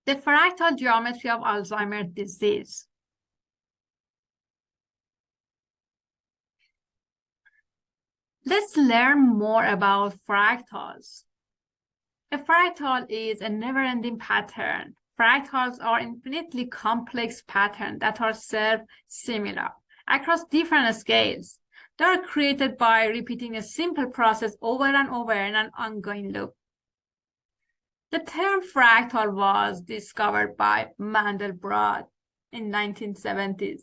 The fractal geometry of Alzheimer's disease. Let's learn more about fractals. A fractal is a never-ending pattern. Fractals are infinitely complex patterns that are self-similar across different scales. They are created by repeating a simple process over and over in an ongoing loop. The term fractal was discovered by Mandelbrot in 1970s.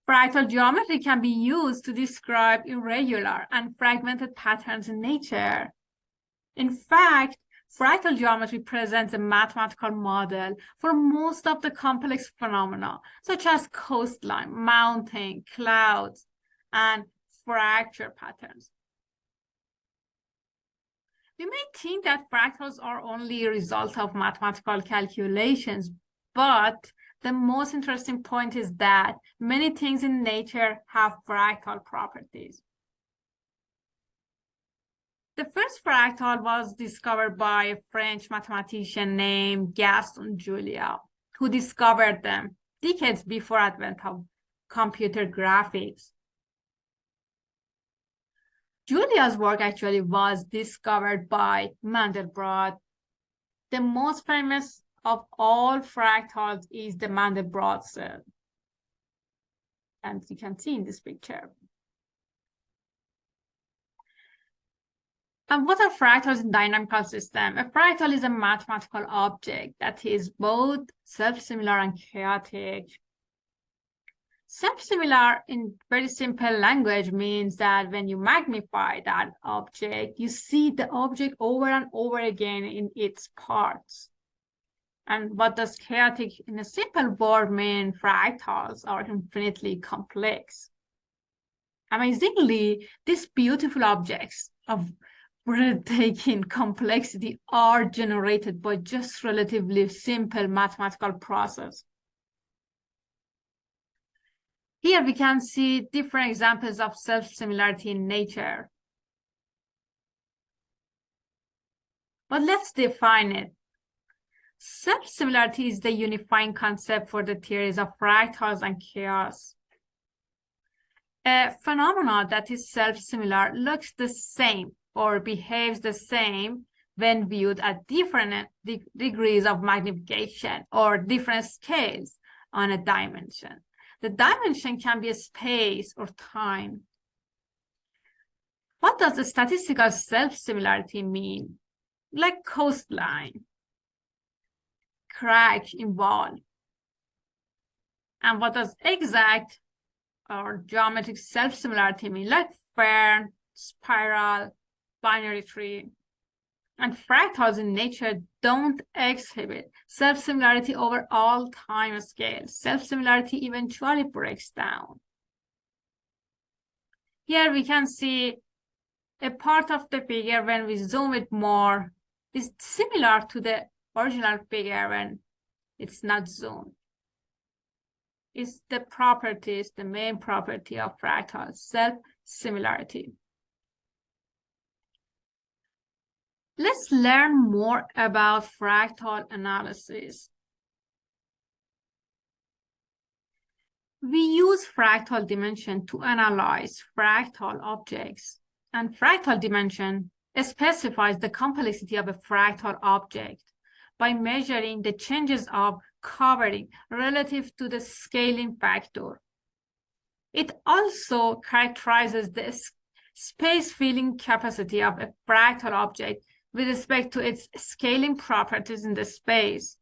Fractal geometry can be used to describe irregular and fragmented patterns in nature. In fact, fractal geometry presents a mathematical model for most of the complex phenomena, such as coastline, mountain, clouds, and fracture patterns. We may think that fractals are only a result of mathematical calculations, but the most interesting point is that many things in nature have fractal properties. The first fractal was discovered by a French mathematician named Gaston Julia, who discovered them decades before advent of computer graphics. Julia's work actually was discovered by Mandelbrot. The most famous of all fractals is the Mandelbrot cell, and you can see in this picture. And what are fractals in dynamical system? A fractal is a mathematical object that is both self-similar and chaotic. Self-similar in very simple language means that when you magnify that object, you see the object over and over again in its parts. And what does chaotic in a simple word mean? Fractals are infinitely complex. Amazingly, these beautiful objects of breathtaking complexity are generated by just relatively simple mathematical process. Here we can see different examples of self-similarity in nature. But let's define it. Self-similarity is the unifying concept for the theories of fractals and chaos. A phenomenon that is self-similar looks the same or behaves the same when viewed at different degrees of magnification or different scales on a dimension. The dimension can be a space or time. What does the statistical self-similarity mean? Like coastline, crack in wall. And what does exact or geometric self-similarity mean? Like fern, spiral, binary tree. And fractals in nature don't exhibit self-similarity over all time scales. Self-similarity eventually breaks down. Here we can see a part of the figure when we zoom it more is similar to the original figure when it's not zoomed. It's the properties, the main property of fractals, self-similarity. Let's learn more about fractal analysis. We use fractal dimension to analyze fractal objects, and fractal dimension specifies the complexity of a fractal object by measuring the changes of covering relative to the scaling factor. It also characterizes the space-filling capacity of a fractal object with respect to its scaling properties in the space.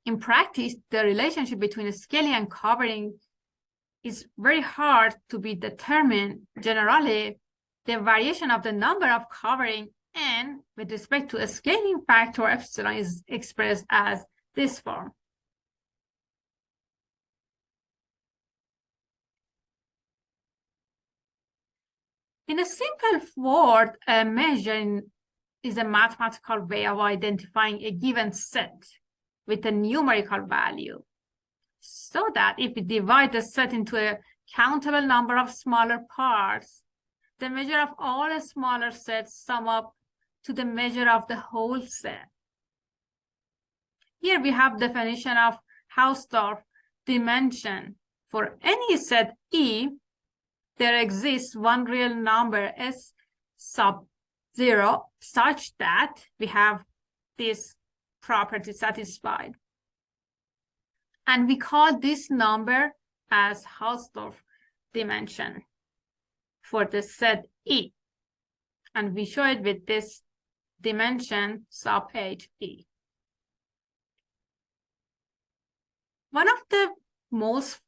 In practice, the relationship between scaling and covering is very hard to be determined. Generally, the variation of the number of covering n with respect to a scaling factor epsilon is expressed as this form. In a simple word, a measure is a mathematical way of identifying a given set with a numerical value, so that if we divide the set into a countable number of smaller parts, the measure of all the smaller sets sum up to the measure of the whole set. Here we have definition of Hausdorff dimension. For any set E, there exists one real number S sub 0 such that we have this property satisfied. And we call this number as Hausdorff dimension for the set E. And we show it with this dimension sub H E. One of the most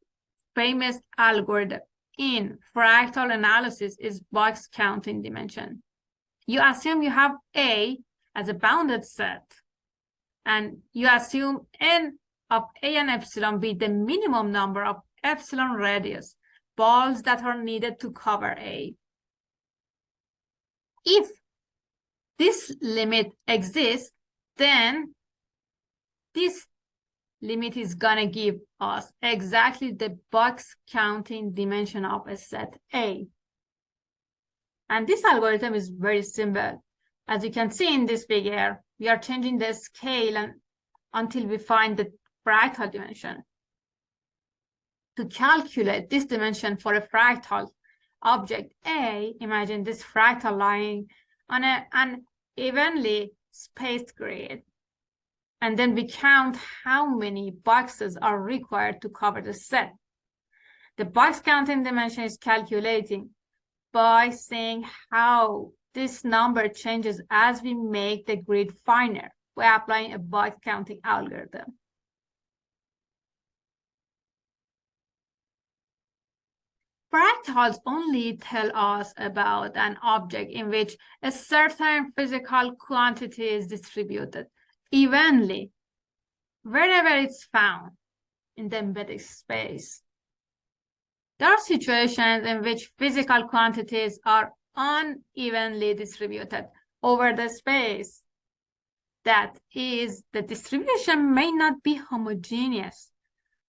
famous algorithms in fractal analysis is box counting dimension. You assume you have A as a bounded set, and you assume N of A and epsilon be the minimum number of epsilon radius balls that are needed to cover A. If this limit exists, then this limit is gonna give us exactly the box counting dimension of a set A. And this algorithm is very simple. As you can see in this figure, we are changing the scale until we find the fractal dimension. To calculate this dimension for a fractal object A, imagine this fractal lying on an evenly spaced grid. And then we count how many boxes are required to cover the set. The box counting dimension is calculating by seeing how this number changes as we make the grid finer by applying a box counting algorithm. Fractals only tell us about an object in which a certain physical quantity is distributed evenly wherever it's found in the embedded space. There are situations in which physical quantities are unevenly distributed over the space. That is, the distribution may not be homogeneous,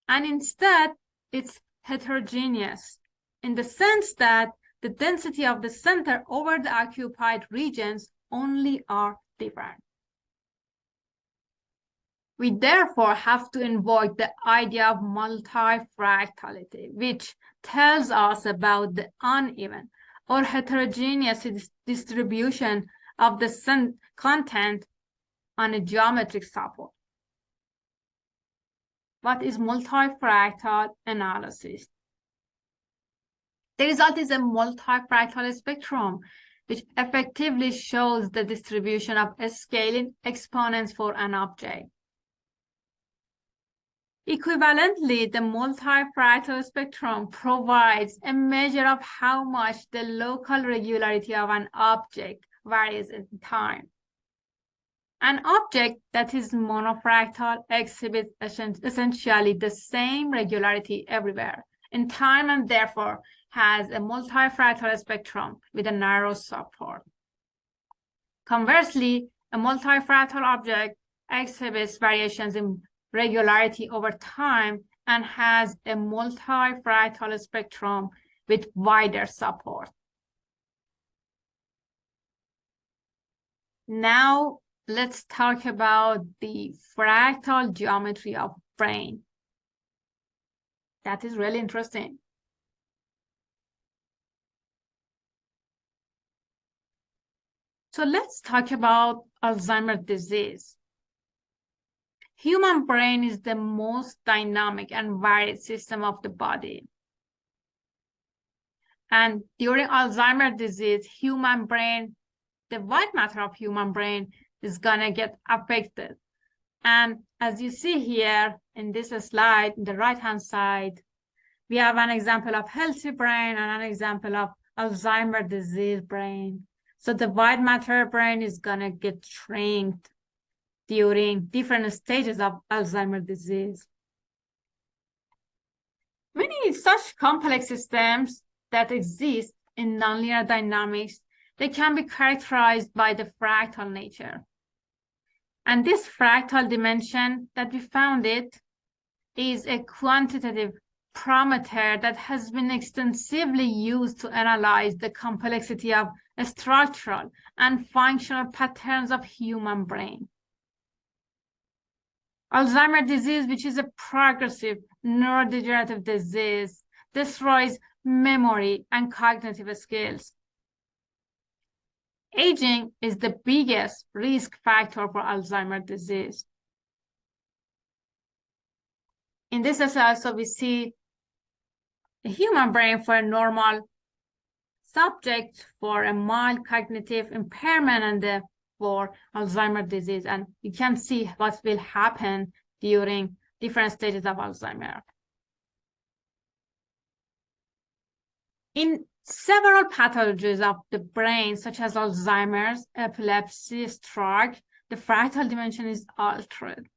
and instead it's heterogeneous in the sense that the density of the center over the occupied regions only are different. We therefore have to invoke the idea of multifractality, which tells us about the uneven or heterogeneous distribution of the content on a geometric support. What is multifractal analysis? The result is a multifractal spectrum, which effectively shows the distribution of scaling exponents for an object. Equivalently, the multifractal spectrum provides a measure of how much the local regularity of an object varies in time. An object that is monofractal exhibits essentially the same regularity everywhere in time and therefore has a multifractal spectrum with a narrow support. Conversely, a multifractal object exhibits variations in regularity over time and has a multifractal spectrum with wider support. Now let's talk about the fractal geometry of brain. That is really interesting. So let's talk about Alzheimer's disease. Human brain is the most dynamic and varied system of the body. And during Alzheimer's disease, human brain, the white matter of human brain is gonna get affected. And as you see here in this slide, in the right-hand side, we have an example of healthy brain and an example of Alzheimer's disease brain. So the white matter brain is gonna get shrinked during different stages of Alzheimer's disease. Many such complex systems that exist in nonlinear dynamics, they can be characterized by the fractal nature. And this fractal dimension that we found it is a quantitative parameter that has been extensively used to analyze the complexity of structural and functional patterns of human brain. Alzheimer's disease, which is a progressive neurodegenerative disease, destroys memory and cognitive skills. Aging is the biggest risk factor for Alzheimer's disease. In this slide, so we see the human brain for a normal subject, for a mild cognitive impairment, and for Alzheimer's disease. And you can see what will happen during different stages of Alzheimer's. In several pathologies of the brain, such as Alzheimer's, epilepsy, stroke, the fractal dimension is altered.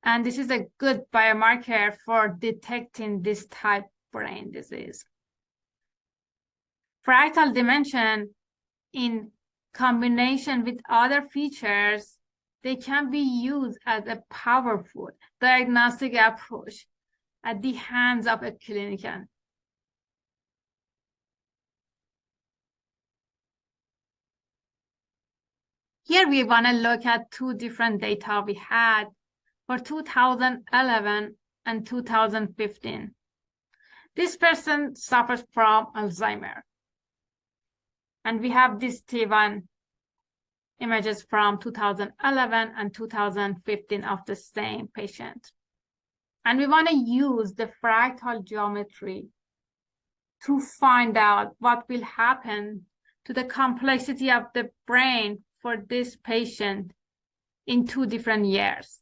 And this is a good biomarker for detecting this type of brain disease. Fractal dimension, in combination with other features, they can be used as a powerful diagnostic approach at the hands of a clinician. Here we want to look at two different data we had for 2011 and 2015. This person suffers from Alzheimer's. And we have these T1 images from 2011 and 2015 of the same patient. And we want to use the fractal geometry to find out what will happen to the complexity of the brain for this patient in 2 different years.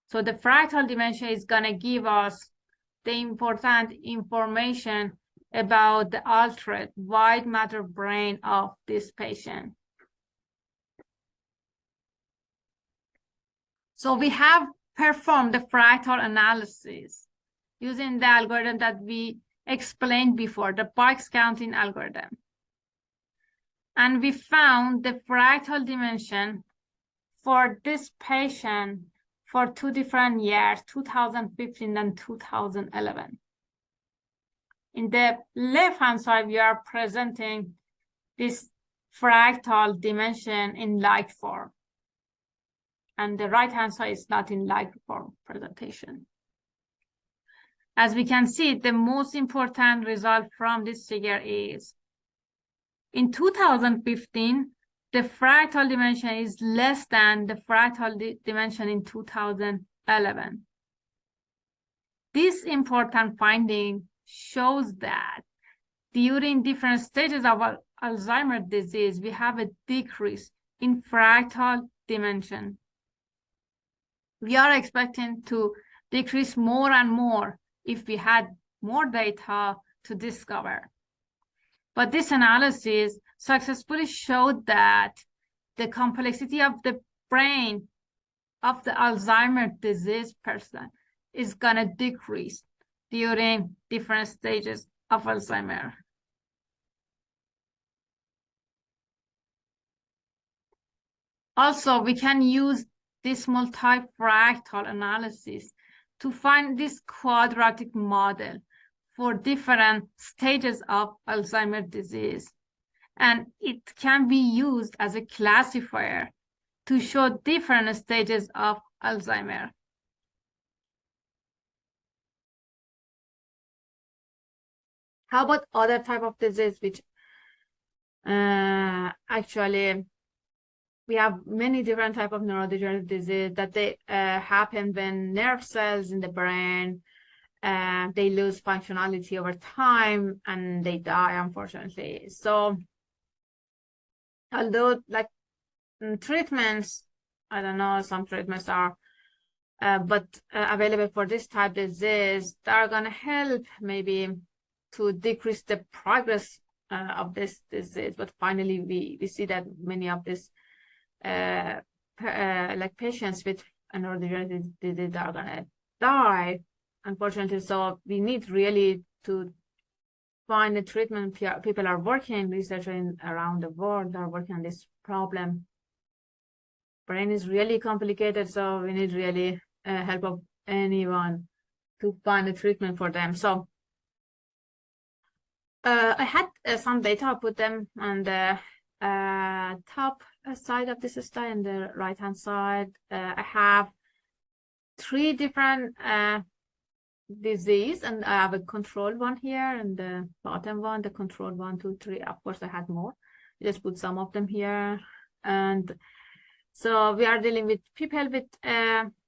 So the fractal dimension is going to give us the important information about the altered white matter brain of this patient. So we have performed the fractal analysis using the algorithm that we explained before, the box counting algorithm. And we found the fractal dimension for this patient for 2 different years, 2015 and 2011. In the left-hand side, we are presenting this fractal dimension in light form. And the right-hand side is not in light form presentation. As we can see, the most important result from this figure is in 2015, the fractal dimension is less than the fractal dimension in 2011. This important finding shows that during different stages of Alzheimer's disease, we have a decrease in fractal dimension. We are expecting to decrease more and more if we had more data to discover. But this analysis successfully showed that the complexity of the brain of the Alzheimer's disease person is going to decrease during different stages of Alzheimer's. Also, we can use this multi-fractal analysis to find this quadratic model for different stages of Alzheimer's disease. And it can be used as a classifier to show different stages of Alzheimer's. How about other type of disease, which actually we have many different type of neurodegenerative disease that they happen when nerve cells in the brain they lose functionality over time and they die, unfortunately. So although like treatments, I don't know, some treatments are available for this type of disease, they are going to help maybe to decrease the progress of this disease. But finally, we see that many of these like patients with neurodegenerative disease are going to die, unfortunately. So we need really to find a treatment. People are working, researchers around the world are working on this problem. Brain is really complicated, so we need really help of anyone to find a treatment for them. So I had some data. I put them on the top side of this slide and the right-hand side. I have 3 different disease, and I have a controlled one here, and the bottom one, the controlled 1, 2, 3. Of course, I had more. Just put some of them here. And so we are dealing with people with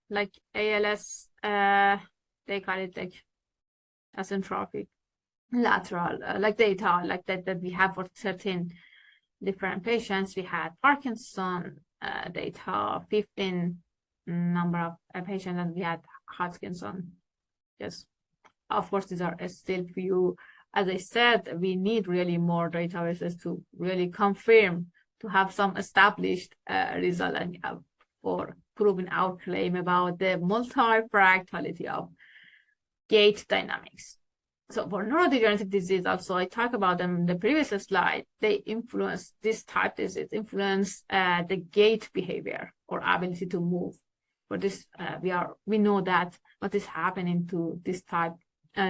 like ALS. They call it like asyntrophic lateral, like data like that we have for certain different patients. We had Parkinson data, 15 number of patients, and we had Hodgkinson. Yes, of course, these are still few. As I said, we need really more databases to really confirm, to have some established result and for proving our claim about the multifractality of gait dynamics. So for neurodegenerative disease, also I talked about them in the previous slide. They influence this type disease, influence the gait behavior or ability to move. For this, we know that what is happening to this type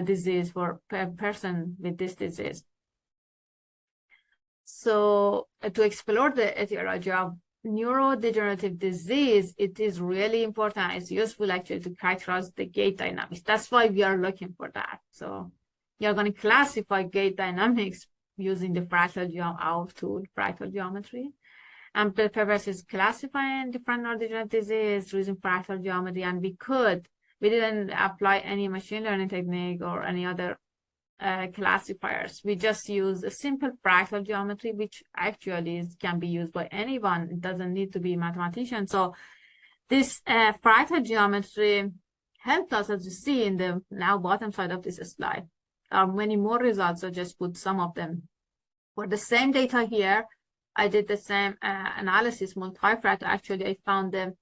disease for a person with this disease. So to explore the etiology of neurodegenerative disease, it is really important. It's useful actually to characterize the gait dynamics. That's why we are looking for that. So you're going to classify gait dynamics using the our tool, fractal geometry. And the purpose is classifying different neurodegenerative disease using fractal geometry. And we didn't apply any machine learning technique or any other classifiers. We just use a simple fractal geometry, which actually can be used by anyone. It doesn't need to be a mathematician. So this fractal geometry helped us, as you see in the now bottom side of this slide. Many more results, so just put some of them. For the same data here, I did the same analysis, multifractal. Actually, I found the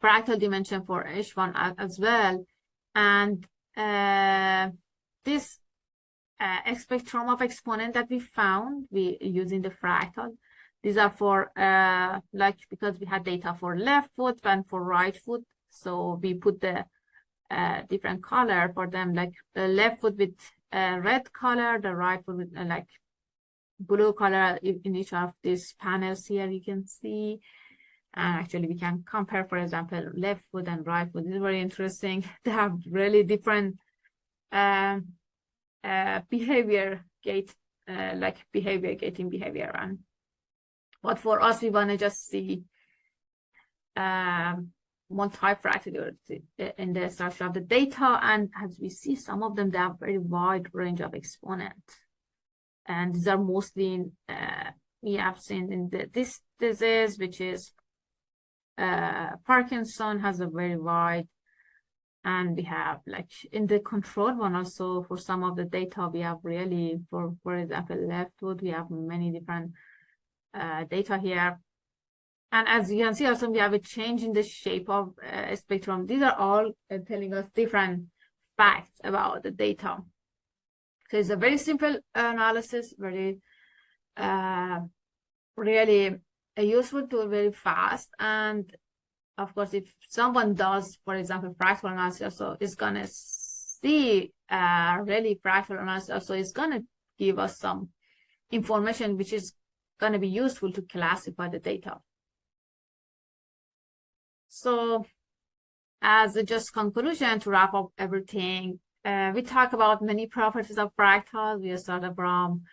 fractal dimension for H1 as well. And this spectrum of exponent that we found, using the fractal, these are for, because we had data for left foot and for right foot. So we put the different color for them, like the left foot with red color, the right foot with like blue color in each of these panels here, you can see. And actually we can compare, for example, left foot and right foot. This is very interesting. They have really different behavior gait, like gating behavior. And but for us, we want to just see multifractality in the structure of the data. And as we see, some of them, they have very wide range of exponents. And these are mostly we have seen in this disease, which is Parkinson, has a very wide. And we have, like, in the control one also, for some of the data, we have really, for example, left foot, we have many different data here. And as you can see also, we have a change in the shape of spectrum. These are all telling us different facts about the data. So it's a very simple analysis, very really a useful tool, very fast. And of course, if someone does, for example, fractal analysis, so it's going to see really fractal analysis, so it's going to give us some information which is going to be useful to classify the data. So as a just conclusion, to wrap up everything, we talk about many properties of fractal. We started from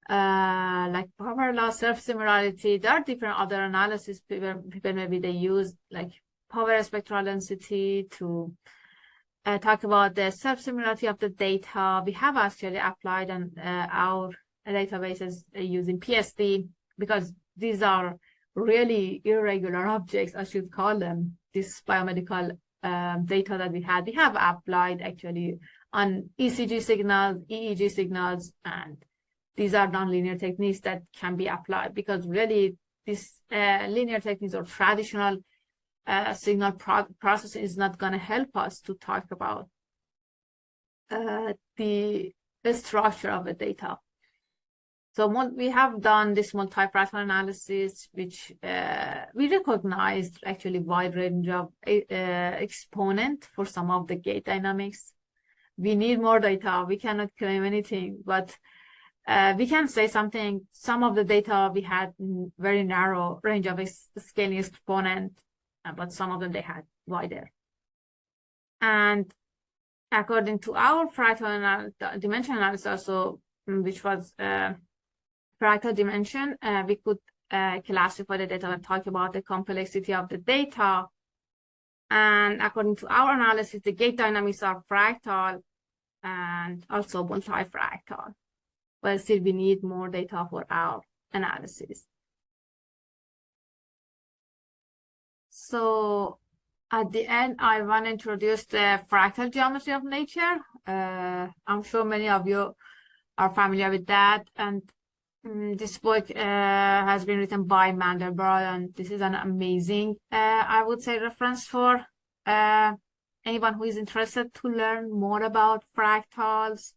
like power law, self-similarity. There are different other analysis people maybe they use, like power spectral density, to talk about the self-similarity of the data. We have actually applied on our databases using PSD, because these are really irregular objects, I should call them, this biomedical data that we had. We have applied actually on ECG signals, EEG signals, and these are nonlinear techniques that can be applied, because really this linear techniques or traditional signal processing is not going to help us to talk about the structure of the data. So we have done this multifractal analysis, which we recognized actually wide range of exponent for some of the gait dynamics. we need more data. We cannot claim anything, but we can say something. Some of the data we had very narrow range of scaling exponent, but some of them they had wider. And according to our fractal dimension analysis also, which was fractal dimension, we could classify the data and talk about the complexity of the data. And according to our analysis, the gate dynamics are fractal and also multifractal. But still, we need more data for our analysis. So at the end, I want to introduce the fractal geometry of nature. I'm sure many of you are familiar with that. And this book has been written by Mandelbrot, and this is an amazing, I would say, reference for anyone who is interested to learn more about fractals.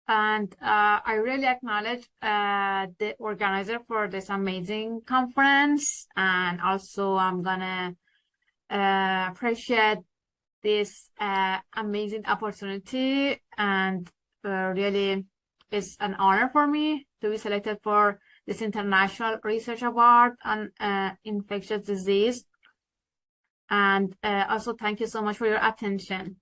And I really acknowledge the organizer for this amazing conference. And also I'm gonna appreciate this amazing opportunity. And really it's an honor for me to be selected for this International Research Award on infectious disease. And also thank you so much for your attention.